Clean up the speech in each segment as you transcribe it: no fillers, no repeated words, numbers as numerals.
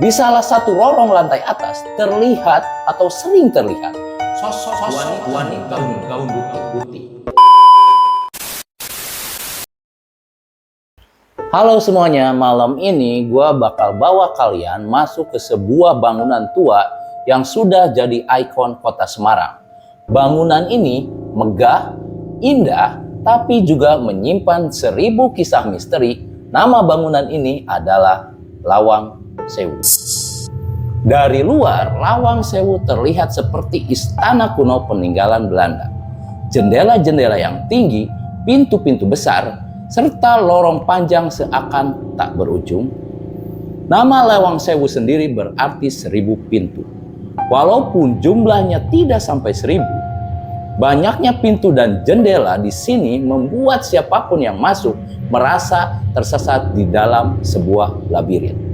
Di salah satu lorong lantai atas terlihat atau sering terlihat sosok wanita gaun putih. Halo semuanya, malam ini gue bakal bawa kalian masuk ke sebuah bangunan tua yang sudah jadi ikon kota Semarang. Bangunan ini megah, indah, tapi juga menyimpan 1000 kisah misteri. Nama bangunan ini adalah Lawang Sewu. Dari luar, Lawang Sewu terlihat seperti istana kuno peninggalan Belanda. Jendela-jendela yang tinggi, pintu-pintu besar, serta lorong panjang seakan tak berujung. Nama Lawang Sewu sendiri berarti 1000 pintu. Walaupun jumlahnya tidak sampai 1000, banyaknya pintu dan jendela di sini membuat siapapun yang masuk merasa tersesat di dalam sebuah labirin.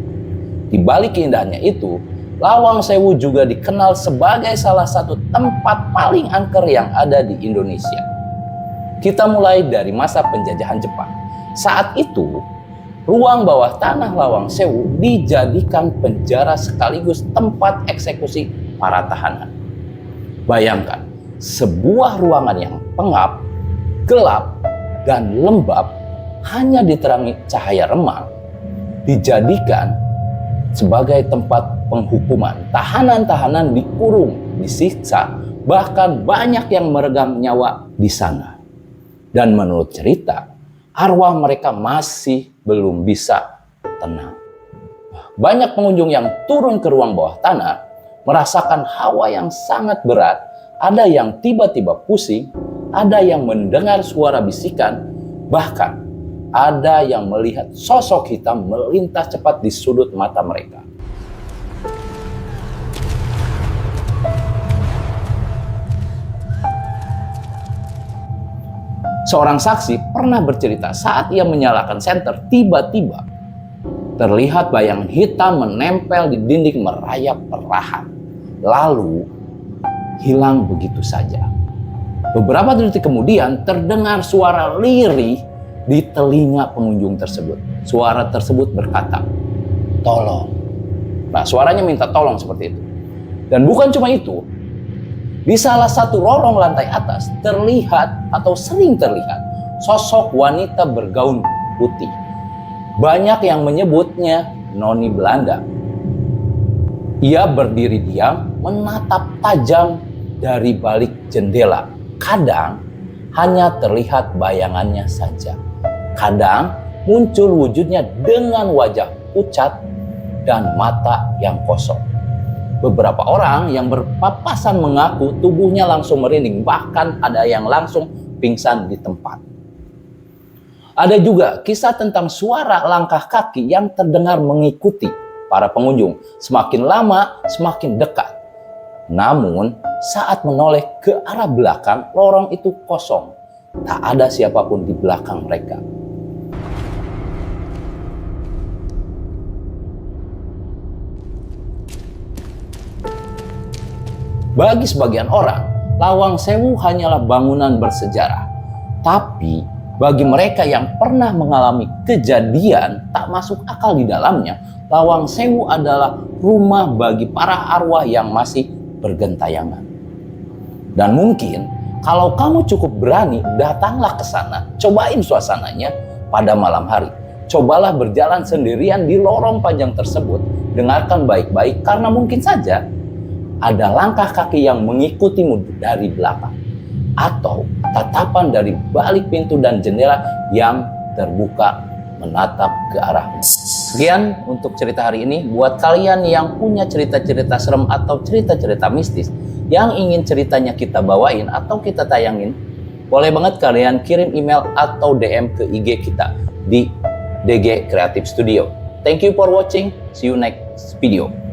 Di balik keindahannya itu, Lawang Sewu juga dikenal sebagai salah satu tempat paling angker yang ada di Indonesia. Kita mulai dari masa penjajahan Jepang. Saat itu, ruang bawah tanah Lawang Sewu dijadikan penjara sekaligus tempat eksekusi para tahanan. Bayangkan, sebuah ruangan yang pengap, gelap, dan lembab hanya diterangi cahaya remang dijadikan sebagai tempat penghukuman. Tahanan-tahanan dikurung, disiksa, bahkan banyak yang meregang nyawa di sana. Dan menurut cerita, arwah mereka masih belum bisa tenang. Banyak pengunjung yang turun ke ruang bawah tanah merasakan hawa yang sangat berat. Ada yang tiba-tiba pusing, ada yang mendengar suara bisikan, bahkan ada yang melihat sosok hitam melintas cepat di sudut mata mereka. Seorang saksi pernah bercerita saat ia menyalakan senter, tiba-tiba terlihat bayangan hitam menempel di dinding merayap perlahan, lalu hilang begitu saja. Beberapa detik kemudian terdengar suara lirih di telinga pengunjung tersebut. Suara tersebut berkata, "Tolong." Nah, suaranya minta tolong seperti itu. Dan bukan cuma itu, di salah satu lorong lantai atas terlihat atau sering terlihat sosok wanita bergaun putih. Banyak yang menyebutnya noni Belanda. Ia berdiri diam, menatap tajam dari balik jendela. Kadang hanya terlihat bayangannya saja. Kadang muncul wujudnya dengan wajah pucat dan mata yang kosong. Beberapa orang yang berpapasan mengaku tubuhnya langsung merinding, bahkan ada yang langsung pingsan di tempat. Ada juga kisah tentang suara langkah kaki yang terdengar mengikuti para pengunjung. Semakin lama, semakin dekat. Namun, saat menoleh ke arah belakang, lorong itu kosong. Tak ada siapapun di belakang mereka. Bagi sebagian orang, Lawang Sewu hanyalah bangunan bersejarah. Tapi bagi mereka yang pernah mengalami kejadian tak masuk akal di dalamnya, Lawang Sewu adalah rumah bagi para arwah yang masih bergentayangan. Dan mungkin kalau kamu cukup berani, datanglah ke sana, cobain suasananya pada malam hari. Cobalah berjalan sendirian di lorong panjang tersebut. Dengarkan baik-baik karena mungkin saja ada langkah kaki yang mengikutimu dari belakang, atau tatapan dari balik pintu dan jendela yang terbuka menatap ke arahmu. Sekian untuk cerita hari ini. Buat kalian yang punya cerita-cerita serem atau cerita-cerita mistis yang ingin ceritanya kita bawain atau kita tayangin, boleh banget kalian kirim email atau DM ke IG kita di DG Creative Studio. Thank you for watching. See you next video.